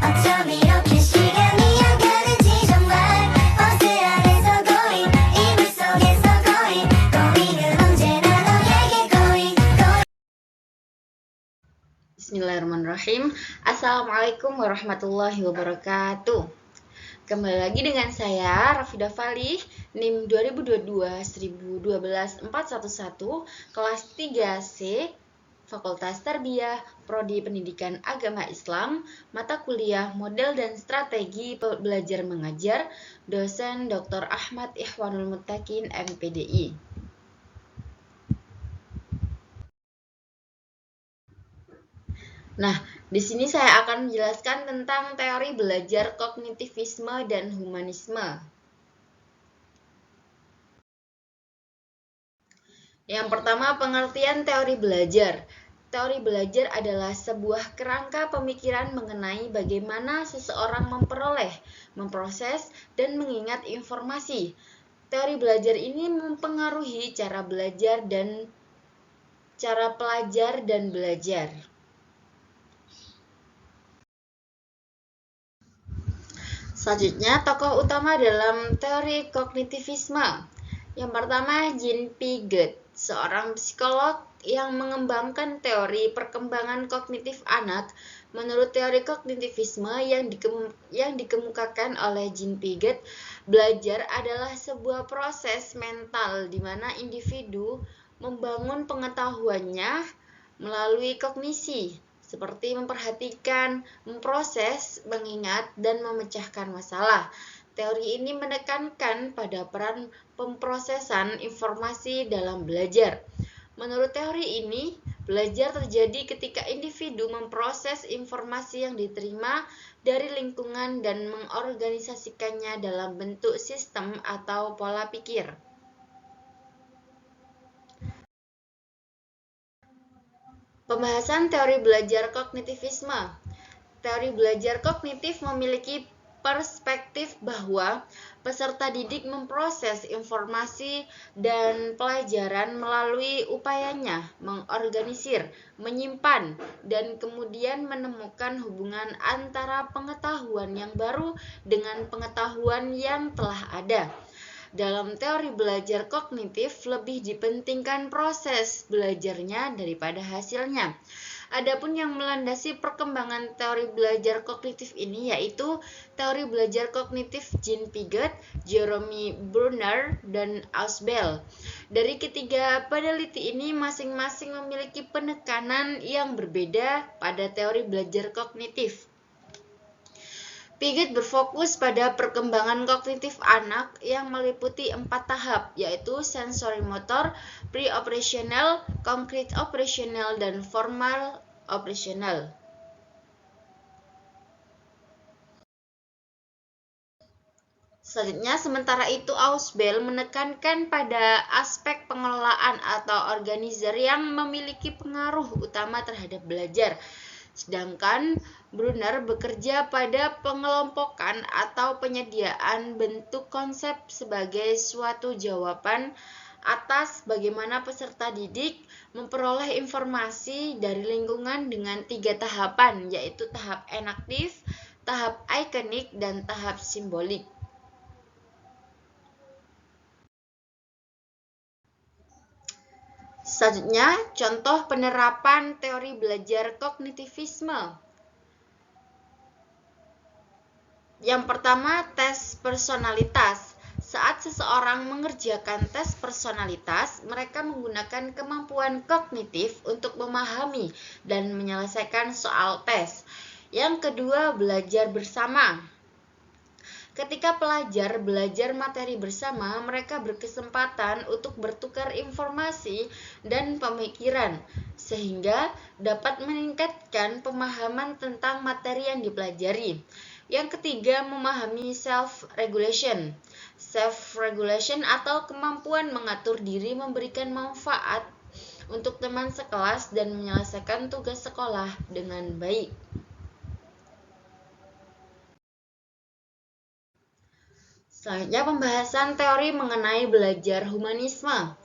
어쩜 이렇게 시간이 안 가는지 정말 버스 안에서 고인 이불 속에서 고인은 언제나 너에게 고인. Bismillahirrahmanirrahim. Assalamualaikum warahmatullahi wabarakatuh. Kembali lagi dengan saya Rafida Falih, NIM 2022-1211411, kelas 3C, Fakultas Tarbiyah, Prodi Pendidikan Agama Islam, mata kuliah Model dan Strategi Belajar Mengajar, dosen Dr. Ahmad Ikhwanul Muttaqin, MPDI. Nah, di sini saya akan menjelaskan tentang teori belajar kognitivisme dan humanisme. Yang pertama, pengertian teori belajar. Teori belajar adalah sebuah kerangka pemikiran mengenai bagaimana seseorang memperoleh, memproses, dan mengingat informasi. Teori belajar ini mempengaruhi cara belajar dan cara pelajar dan belajar. Selanjutnya, tokoh utama dalam teori kognitivisme. Yang pertama, Jean Piaget, seorang psikolog yang mengembangkan teori perkembangan kognitif anak. Menurut teori kognitivisme yang dikemukakan oleh Jean Piaget, belajar adalah sebuah proses mental di mana individu membangun pengetahuannya melalui kognisi, seperti memperhatikan, memproses, mengingat, dan memecahkan masalah. Teori ini menekankan pada peran pemrosesan informasi dalam belajar. Menurut teori ini, belajar terjadi ketika individu memproses informasi yang diterima dari lingkungan dan mengorganisasikannya dalam bentuk sistem atau pola pikir. Pembahasan teori belajar kognitivisme. Teori belajar kognitif memiliki perspektif bahwa peserta didik memproses informasi dan pelajaran melalui upayanya mengorganisir, menyimpan, dan kemudian menemukan hubungan antara pengetahuan yang baru dengan pengetahuan yang telah ada. Dalam teori belajar kognitif, lebih dipentingkan proses belajarnya daripada hasilnya. Adapun yang melandasi perkembangan teori belajar kognitif ini yaitu teori belajar kognitif Jean Piaget, Jeremy Bruner, dan Ausubel. Dari ketiga peneliti ini masing-masing memiliki penekanan yang berbeda pada teori belajar kognitif. Piaget berfokus pada perkembangan kognitif anak yang meliputi 4 tahap, yaitu sensory motor, pre-operational, concrete operational, dan formal operational. Selanjutnya, sementara itu Ausubel menekankan pada aspek pengelolaan atau organizer yang memiliki pengaruh utama terhadap belajar. Sedangkan Bruner bekerja pada pengelompokan atau penyediaan bentuk konsep sebagai suatu jawaban atas bagaimana peserta didik memperoleh informasi dari lingkungan dengan 3 tahapan, yaitu tahap enaktif, tahap ikonik, dan tahap simbolik. Selanjutnya, contoh penerapan teori belajar kognitivisme. Yang pertama, tes personalitas. Saat seseorang mengerjakan tes personalitas, mereka menggunakan kemampuan kognitif untuk memahami dan menyelesaikan soal tes. Yang kedua, belajar bersama. Ketika pelajar belajar materi bersama, mereka berkesempatan untuk bertukar informasi dan pemikiran, sehingga dapat meningkatkan pemahaman tentang materi yang dipelajari. Yang ketiga, memahami self-regulation. Self-regulation atau kemampuan mengatur diri memberikan manfaat untuk teman sekelas dan menyelesaikan tugas sekolah dengan baik. Selanjutnya, pembahasan teori mengenai belajar humanisme.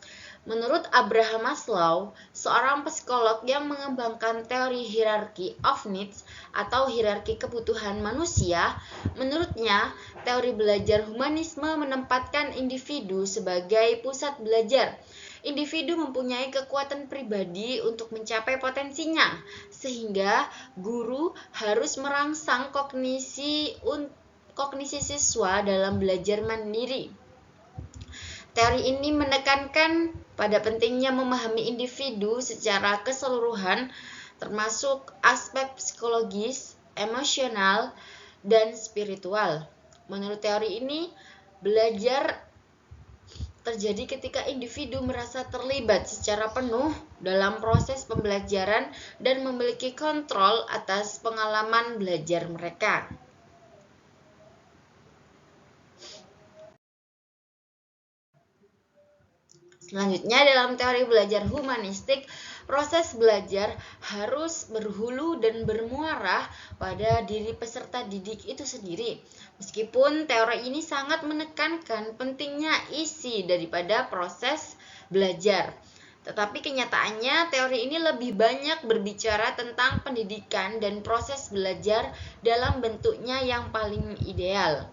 Menurut Abraham Maslow, seorang psikolog yang mengembangkan teori hierarchy of needs atau hierarki kebutuhan manusia, menurutnya teori belajar humanisme menempatkan individu sebagai pusat belajar. Individu mempunyai kekuatan pribadi untuk mencapai potensinya, sehingga guru harus merangsang kognisi siswa dalam belajar mandiri. Teori ini menekankan pada pentingnya memahami individu secara keseluruhan, termasuk aspek psikologis, emosional, dan spiritual. Menurut teori ini, belajar terjadi ketika individu merasa terlibat secara penuh dalam proses pembelajaran dan memiliki kontrol atas pengalaman belajar mereka. Selanjutnya, dalam teori belajar humanistik, proses belajar harus berhulu dan bermuara pada diri peserta didik itu sendiri. Meskipun teori ini sangat menekankan pentingnya isi daripada proses belajar. Tetapi kenyataannya teori ini lebih banyak berbicara tentang pendidikan dan proses belajar dalam bentuknya yang paling ideal.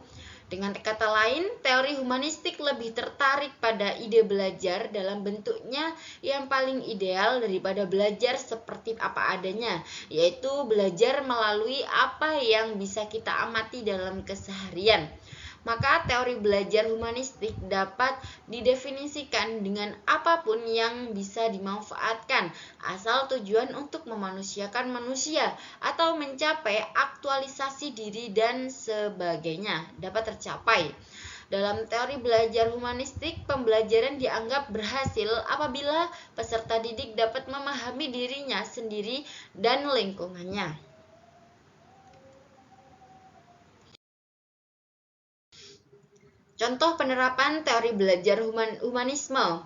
Dengan kata lain, teori humanistik lebih tertarik pada ide belajar dalam bentuknya yang paling ideal daripada belajar seperti apa adanya, yaitu belajar melalui apa yang bisa kita amati dalam keseharian. Maka teori belajar humanistik dapat didefinisikan dengan apapun yang bisa dimanfaatkan, asal tujuan untuk memanusiakan manusia atau mencapai aktualisasi diri dan sebagainya dapat tercapai. Dalam teori belajar humanistik, pembelajaran dianggap berhasil apabila peserta didik dapat memahami dirinya sendiri dan lingkungannya. Contoh penerapan teori belajar humanisme.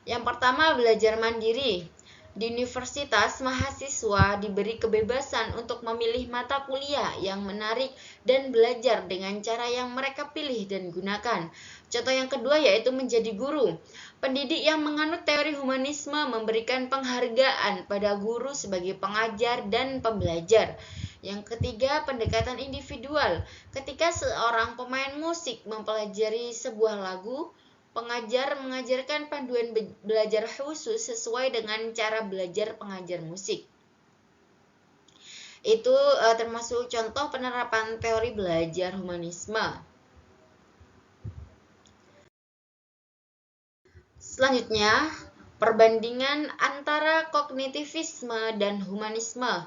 Yang pertama, belajar mandiri. Di universitas, mahasiswa diberi kebebasan untuk memilih mata kuliah yang menarik dan belajar dengan cara yang mereka pilih dan gunakan. Contoh yang kedua yaitu menjadi guru. Pendidik yang menganut teori humanisme memberikan penghargaan pada guru sebagai pengajar dan pembelajar. Yang ketiga, pendekatan individual. Ketika seorang pemain musik mempelajari sebuah lagu, pengajar mengajarkan panduan belajar khusus sesuai dengan cara belajar pengajar musik. Itu termasuk contoh penerapan teori belajar humanisme. Selanjutnya, perbandingan antara kognitivisme dan humanisme.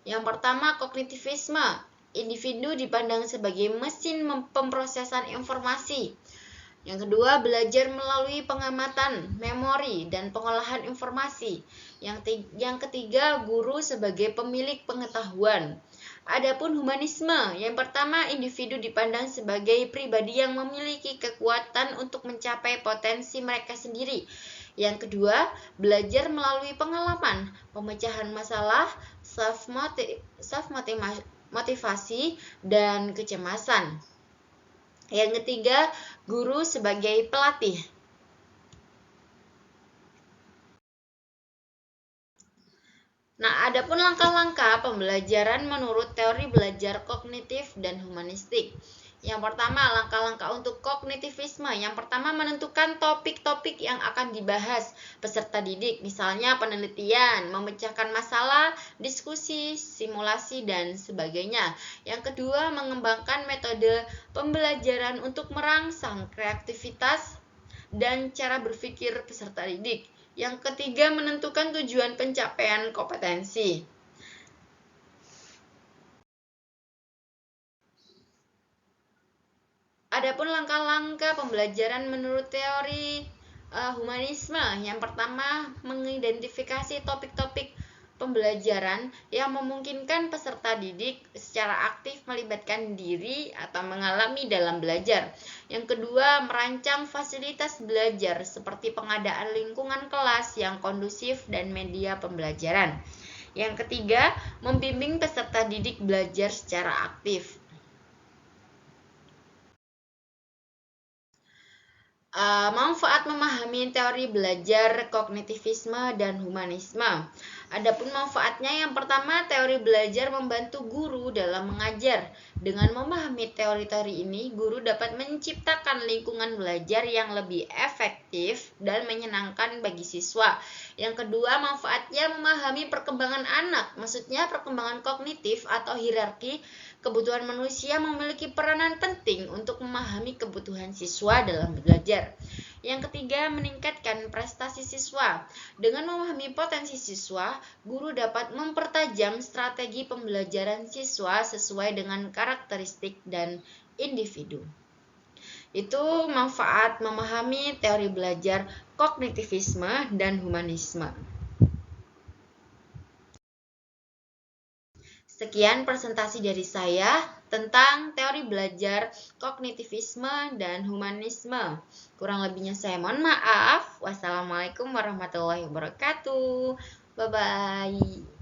Yang pertama, kognitivisme. Individu dipandang sebagai mesin pemrosesan informasi. Yang kedua, belajar melalui pengamatan, memori, dan pengolahan informasi. Yang ketiga, guru sebagai pemilik pengetahuan. Adapun humanisme, yang pertama, individu dipandang sebagai pribadi yang memiliki kekuatan untuk mencapai potensi mereka sendiri. Yang kedua, belajar melalui pengalaman, pemecahan masalah, self-motivasi, dan kecemasan. Yang ketiga, guru sebagai pelatih. Nah, adapun langkah-langkah pembelajaran menurut teori belajar kognitif dan humanistik. Yang pertama, langkah-langkah untuk kognitivisme. Yang pertama, menentukan topik-topik yang akan dibahas peserta didik, misalnya penelitian, memecahkan masalah, diskusi, simulasi, dan sebagainya. Yang kedua, mengembangkan metode pembelajaran untuk merangsang kreativitas dan cara berpikir peserta didik. Yang ketiga, menentukan tujuan pencapaian kompetensi. Adapun langkah-langkah pembelajaran menurut teori humanisme, yang pertama mengidentifikasi topik-topik pembelajaran yang memungkinkan peserta didik secara aktif melibatkan diri atau mengalami dalam belajar. Yang kedua, merancang fasilitas belajar seperti pengadaan lingkungan kelas yang kondusif dan media pembelajaran. Yang ketiga, membimbing peserta didik belajar secara aktif. Manfaat memahami teori belajar kognitivisme dan humanisme. Adapun manfaatnya, yang pertama, teori belajar membantu guru dalam mengajar. Dengan memahami teori-teori ini, guru dapat menciptakan lingkungan belajar yang lebih efektif dan menyenangkan bagi siswa. Yang kedua, manfaatnya memahami perkembangan anak. Maksudnya perkembangan kognitif atau hierarki kebutuhan manusia memiliki peranan penting untuk memahami kebutuhan siswa dalam belajar. Yang ketiga, meningkatkan prestasi siswa. Dengan memahami potensi siswa, guru dapat mempertajam strategi pembelajaran siswa sesuai dengan karakteristik dan individu. Itu manfaat memahami teori belajar kognitivisme dan humanisme. Sekian presentasi dari saya tentang teori belajar kognitivisme dan humanisme. Kurang lebihnya saya mohon maaf. Wassalamualaikum warahmatullahi wabarakatuh. Bye-bye.